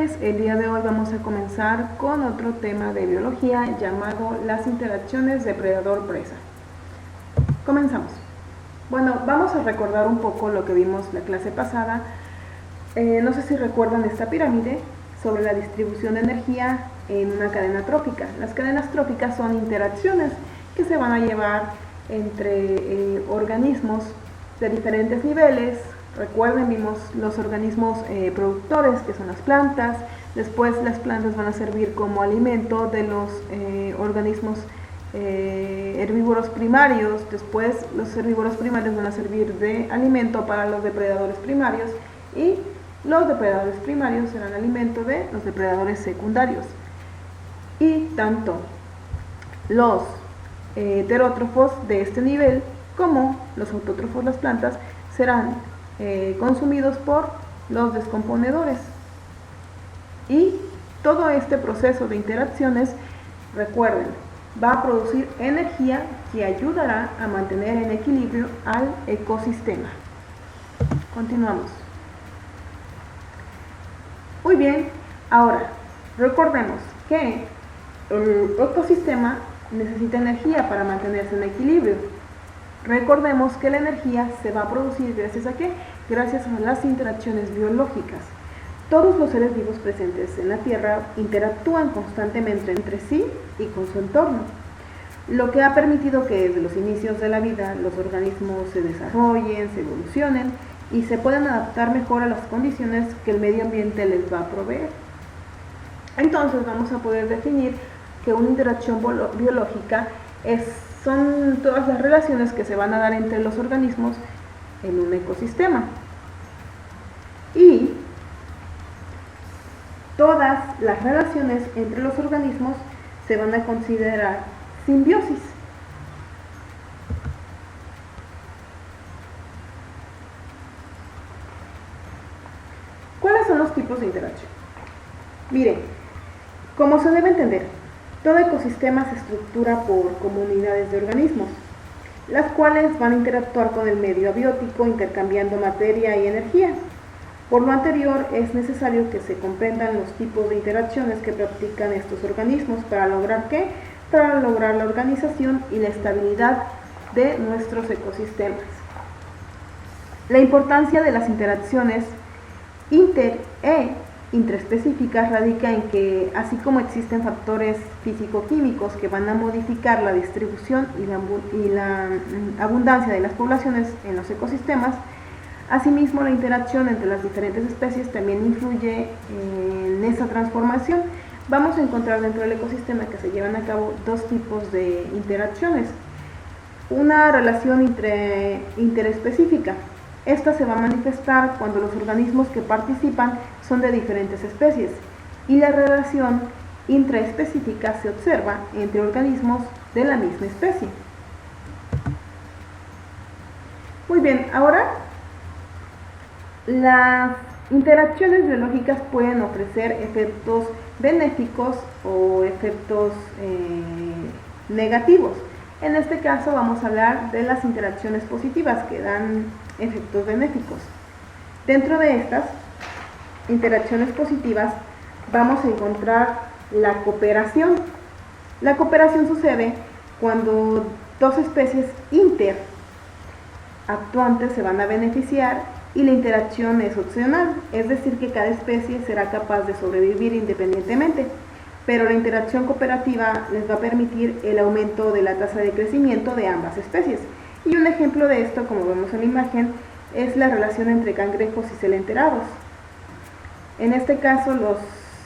jóvenes, el día de hoy vamos a comenzar con otro tema de biología llamado las interacciones depredador-presa. Comenzamos. Bueno, vamos a recordar un poco lo que vimos la clase pasada. No sé si recuerdan esta pirámide sobre la distribución de energía en una cadena trófica. Las cadenas tróficas son interacciones que se van a llevar entre organismos de diferentes niveles. Recuerden, vimos los organismos productores, que son las plantas. Después las plantas van a servir como alimento de los organismos herbívoros primarios. Después los herbívoros primarios van a servir de alimento para los depredadores primarios, y los depredadores primarios serán alimento de los depredadores secundarios. Y tanto los heterótrofos de este nivel como los autótrofos, las plantas, serán consumidos por los descomponedores. Y todo este proceso de interacciones, recuerden, va a producir energía que ayudará a mantener en equilibrio al ecosistema. Continuamos. Muy bien, ahora recordemos que el ecosistema necesita energía para mantenerse en equilibrio. Recordemos que la energía se va a producir gracias a ¿qué? Gracias a las interacciones biológicas. Todos los seres vivos presentes en la Tierra interactúan constantemente entre sí y con su entorno, lo que ha permitido que desde los inicios de la vida los organismos se desarrollen, se evolucionen y se puedan adaptar mejor a las condiciones que el medio ambiente les va a proveer. Entonces vamos a poder definir que una interacción biológica son todas las relaciones que se van a dar entre los organismos en un ecosistema. Y todas las relaciones entre los organismos se van a considerar simbiosis. ¿Cuáles son los tipos de interacción? Miren, como se debe entender, todo ecosistema se estructura por comunidades de organismos, las cuales van a interactuar con el medio abiótico intercambiando materia y energía. Por lo anterior, es necesario que se comprendan los tipos de interacciones que practican estos organismos para lograr ¿qué? Para lograr la organización y la estabilidad de nuestros ecosistemas. La importancia de las interacciones intraespecíficas radica en que, así como existen factores físico-químicos que van a modificar la distribución y la abundancia de las poblaciones en los ecosistemas, asimismo la interacción entre las diferentes especies también influye en esa transformación. Vamos a encontrar dentro del ecosistema que se llevan a cabo dos tipos de interacciones. Una relación interespecífica. Esta se va a manifestar cuando los organismos que participan son de diferentes especies, y la relación intraespecífica se observa entre organismos de la misma especie. Muy bien, ahora las interacciones biológicas pueden ofrecer efectos benéficos o efectos negativos. En este caso vamos a hablar de las interacciones positivas que dan efectos benéficos. Dentro de estas interacciones positivas vamos a encontrar la cooperación. La cooperación sucede cuando dos especies interactuantes se van a beneficiar y la interacción es opcional, es decir, que cada especie será capaz de sobrevivir independientemente, pero la interacción cooperativa les va a permitir el aumento de la tasa de crecimiento de ambas especies. Y un ejemplo de esto, como vemos en la imagen, es la relación entre cangrejos y celenterados. En este caso, los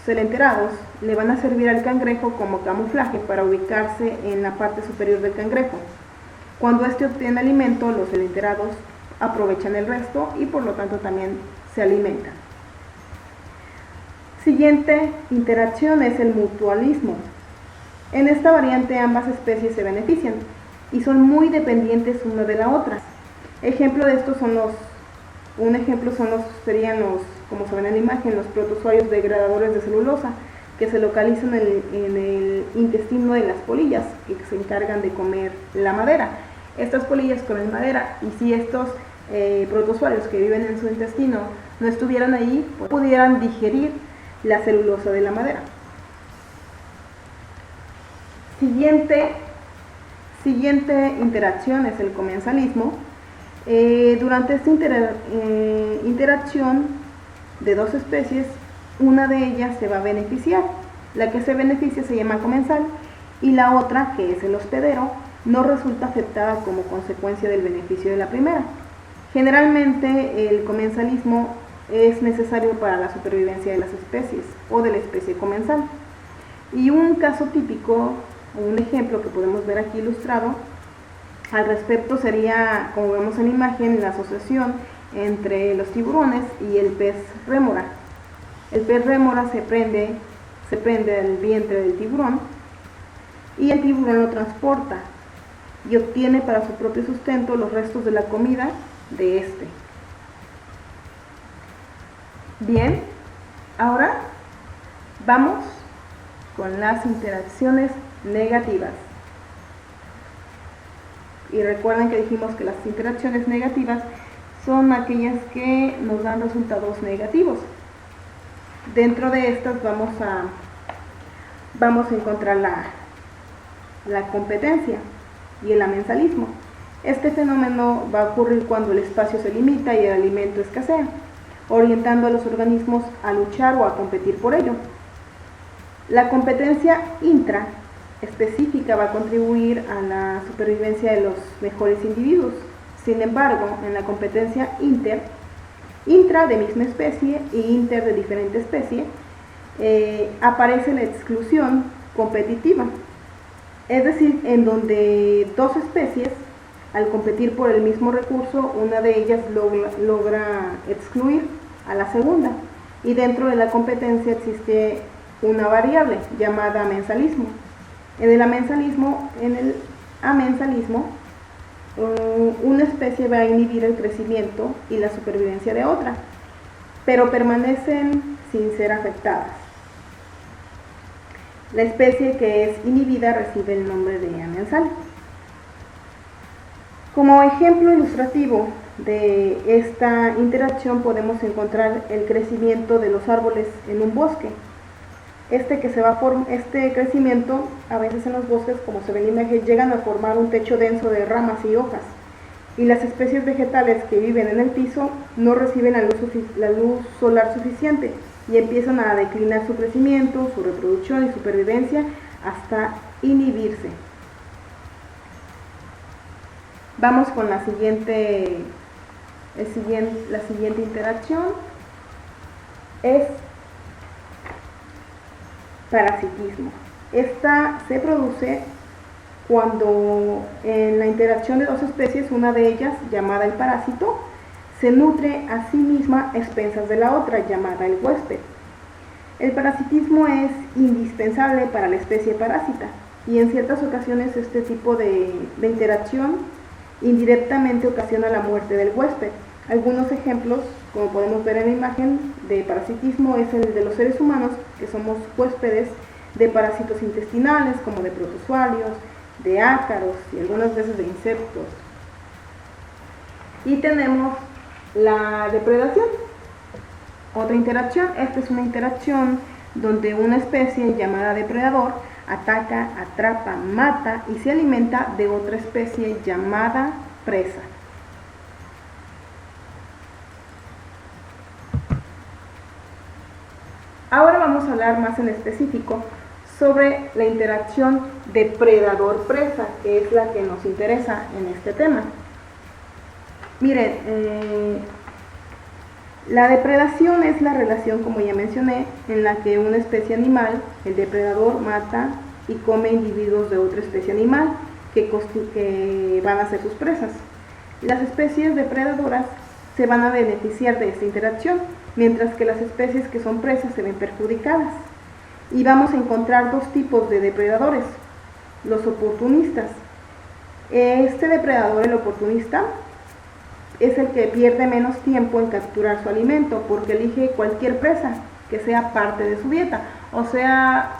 celenterados le van a servir al cangrejo como camuflaje para ubicarse en la parte superior del cangrejo. Cuando éste obtiene alimento, los celenterados aprovechan el resto y por lo tanto también se alimentan. Siguiente interacción es el mutualismo. En esta variante ambas especies se benefician y son muy dependientes una de la otra. Ejemplo de esto serían los, como se ven en la imagen, los protozoarios degradadores de celulosa, que se localizan en el intestino de las polillas, que se encargan de comer la madera. Estas polillas comen madera, y si estos protozoarios que viven en su intestino no estuvieran ahí, pues pudieran digerir la celulosa de la madera. Siguiente interacción es el comensalismo. Durante esta interacción de dos especies, una de ellas se va a beneficiar. La que se beneficia se llama comensal y la otra, que es el hospedero, no resulta afectada como consecuencia del beneficio de la primera. Generalmente el comensalismo es necesario para la supervivencia de las especies o de la especie comensal. Y un caso típico, un ejemplo que podemos ver aquí ilustrado al respecto sería, como vemos en la imagen, la asociación entre los tiburones y el pez rémora. El pez rémora se prende del vientre del tiburón y el tiburón lo transporta y obtiene para su propio sustento los restos de la comida de este. Bien, ahora vamos con las interacciones negativas. Y recuerden que dijimos que las interacciones negativas son aquellas que nos dan resultados negativos. Dentro de estas vamos a encontrar la competencia y el amensalismo. Este fenómeno va a ocurrir cuando el espacio se limita y el alimento escasea, orientando a los organismos a luchar o a competir por ello. La competencia intra específica va a contribuir a la supervivencia de los mejores individuos. Sin embargo, en la competencia intra de misma especie e inter de diferente especie, aparece la exclusión competitiva, es decir, en donde dos especies, al competir por el mismo recurso, una de ellas logra excluir a la segunda, y dentro de la competencia existe una variable llamada amensalismo. En el amensalismo, una especie va a inhibir el crecimiento y la supervivencia de otra, pero permanecen sin ser afectadas. La especie que es inhibida recibe el nombre de amensal. Como ejemplo ilustrativo de esta interacción podemos encontrar el crecimiento de los árboles en un bosque. Este crecimiento, a veces en los bosques, como se ve en la imagen, llegan a formar un techo denso de ramas y hojas, y las especies vegetales que viven en el piso no reciben la luz solar suficiente y empiezan a declinar su crecimiento, su reproducción y supervivencia hasta inhibirse. Vamos con la siguiente interacción. Es parasitismo. Esta se produce cuando en la interacción de dos especies, una de ellas, llamada el parásito, se nutre a sí misma a expensas de la otra, llamada el huésped. El parasitismo es indispensable para la especie parásita y en ciertas ocasiones este tipo de interacción indirectamente ocasiona la muerte del huésped. Algunos ejemplos, como podemos ver en la imagen, de parasitismo es el de los seres humanos, que somos huéspedes de parásitos intestinales, como de protozoarios, de ácaros y algunas veces de insectos. Y tenemos la depredación, otra interacción. Esta es una interacción donde una especie llamada depredador ataca, atrapa, mata y se alimenta de otra especie llamada presa. Ahora vamos a hablar más en específico sobre la interacción depredador-presa, que es la que nos interesa en este tema. Miren, la depredación es la relación, como ya mencioné, en la que una especie animal, el depredador, mata y come individuos de otra especie animal que van a ser sus presas. Las especies depredadoras se van a beneficiar de esta interacción, mientras que las especies que son presas se ven perjudicadas. Y vamos a encontrar dos tipos de depredadores: los oportunistas. Este depredador, el oportunista, es el que pierde menos tiempo en capturar su alimento porque elige cualquier presa que sea parte de su dieta. O sea,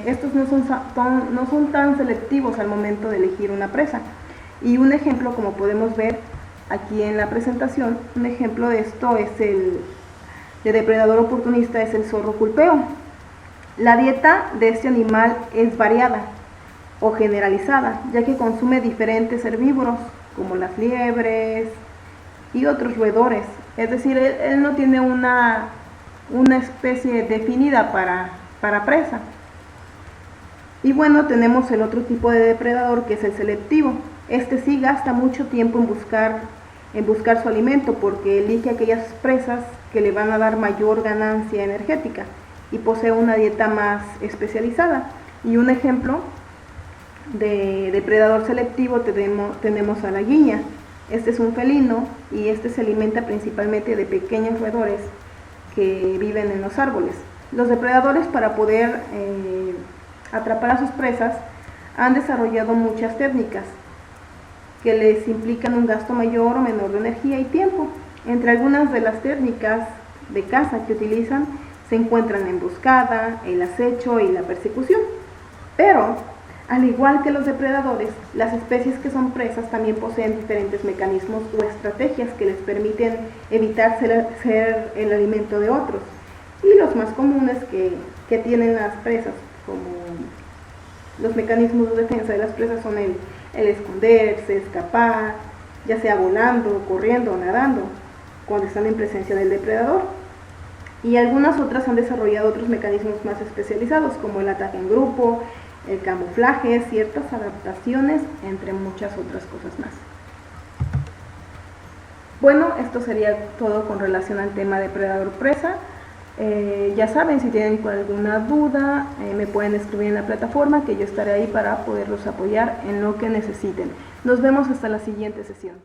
estos no son tan selectivos al momento de elegir una presa. Y un ejemplo, como podemos ver aquí en la presentación, un ejemplo de esto es de depredador oportunista es el zorro culpeo. La dieta de este animal es variada o generalizada, ya que consume diferentes herbívoros, como las liebres y otros roedores. Es decir, él no tiene una especie definida para presa. Y bueno, tenemos el otro tipo de depredador, que es el selectivo. Este sí gasta mucho tiempo en buscar su alimento, porque elige aquellas presas que le van a dar mayor ganancia energética y posee una dieta más especializada. Y un ejemplo de depredador selectivo tenemos a la guiña. Este es un felino y este se alimenta principalmente de pequeños roedores que viven en los árboles. Los depredadores, para poder atrapar a sus presas, han desarrollado muchas técnicas que les implican un gasto mayor o menor de energía y tiempo. Entre algunas de las técnicas de caza que utilizan se encuentran la emboscada, el acecho y la persecución. Pero, al igual que los depredadores, las especies que son presas también poseen diferentes mecanismos o estrategias que les permiten evitar ser el alimento de otros. Y los más comunes que tienen las presas, como los mecanismos de defensa de las presas, son el esconderse, escapar, ya sea volando, corriendo o nadando, cuando están en presencia del depredador. Y algunas otras han desarrollado otros mecanismos más especializados, como el ataque en grupo, el camuflaje, ciertas adaptaciones, entre muchas otras cosas más. Bueno, esto sería todo con relación al tema depredador-presa. Ya saben, si tienen alguna duda, me pueden escribir en la plataforma, que yo estaré ahí para poderlos apoyar en lo que necesiten. Nos vemos hasta la siguiente sesión.